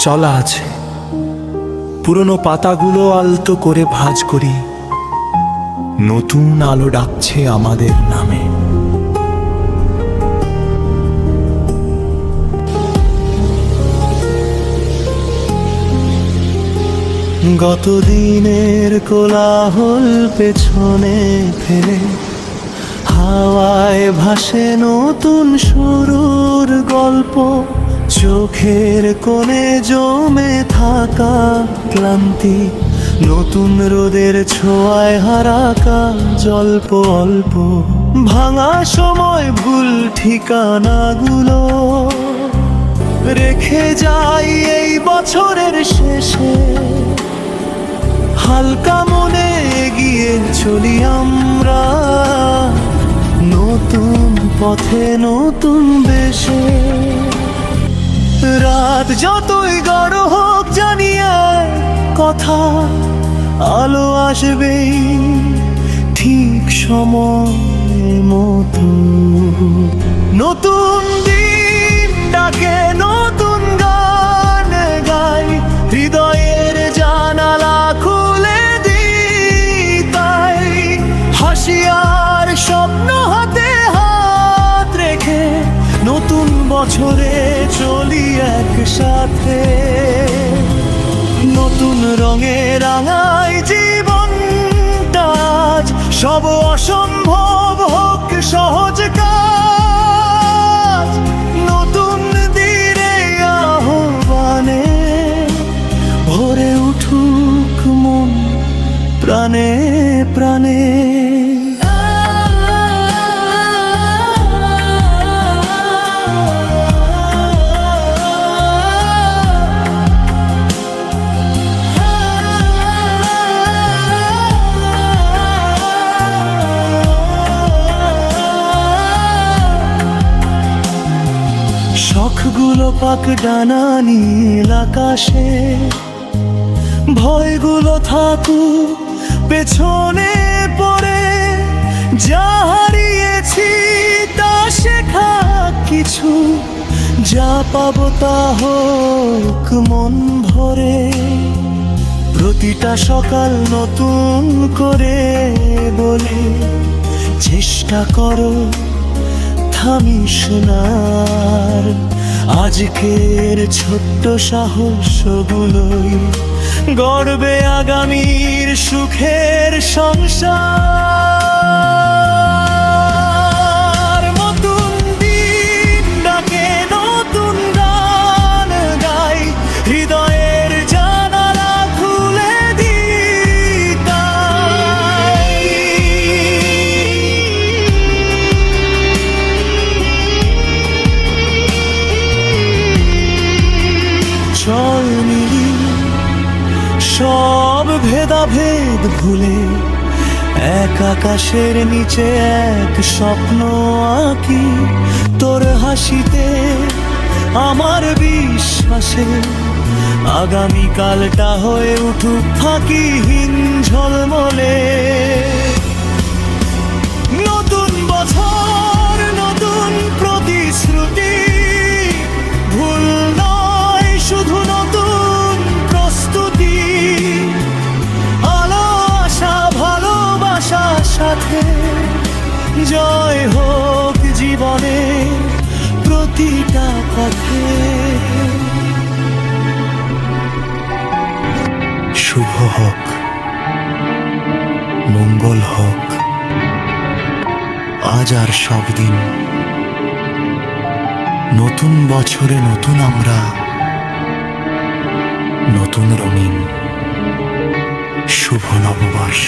চলা আছে। পুরনো পাতাগুলো আলতো করে ভাঁজ করি, নতুন আলো ডাকছে আমাদের নামে। গত দিনের কোলাহল পেছনে ফেলে হাওয়ায় ভাসে নতুন শুরুর গল্প। চোখের কোণে জমে থাকা ক্লান্তি নতুন রোদের ছোঁয়ায় হারাকা জল্প অল্প। ভাঙা সময় ভুল ঠিকানাগুলো রেখে যাই এই বছরের শেষে। হালকা মনে এগিয়ে চলি আমরা, নতুন পথে নতুন বেশে। রাত যতই গাঢ় হোক জানি এক কথা, আলো আসবেই ঠিক সময় মতো। নতুন দিন ডাকে নতুন গান গাই, হৃদয়ের জানালা খুলে দিই তাই। হাসি আর স্বপ্ন হাতে হাত রেখে নতুন বছরে চলি একসাথে। নতুন রঙে রাঙাই জীবনটা আজ, সব অসম্ভব হোক সহজ কাজ। নতুন দিনে আহ্বানে ভরে উঠুক মন প্রাণে প্রাণে। শখগুলো পাক ডানা নীল আকাশে, ভয়গুলো থাকুক পেছনে পড়ে। যা হারিয়েছি তা শেখা কিছু, যা পাবো তা হোক মন ভরে। প্রতিটা সকাল নতুন করে বলে, চেষ্টা করো থামিস না। আজকের ছোট্ট সাহসগুলোই গড়বে আগামীর সুখের সংসার। নতুন দিন ডাকে নতুন গান গাই, হৃদয়ের জানালা খুলে দিই তাই। চল মিলি সব ভেদাভেদ ভুলে, এক আকাশের নিচে এক স্বপ্ন আঁকি। তোর হাসিতে আমার বিশ্বাসে আগামীকালটা হয়ে উঠুক ফাঁকিহীন ঝলমলে। নতুন বছর নতুন প্রতিশ্রুতি, ভুল নয় শুধু নতুন প্রস্তুতি। আলো আশা ভালোবাসার সাথে, জয় হোক জীবনে প্রতিটা পথে। শুভ হোক, মঙ্গল হোক আজ আর সব দিন। নতুন বছরে নতুন আমরা, নতুন রঙিন শুভ নববর্ষ।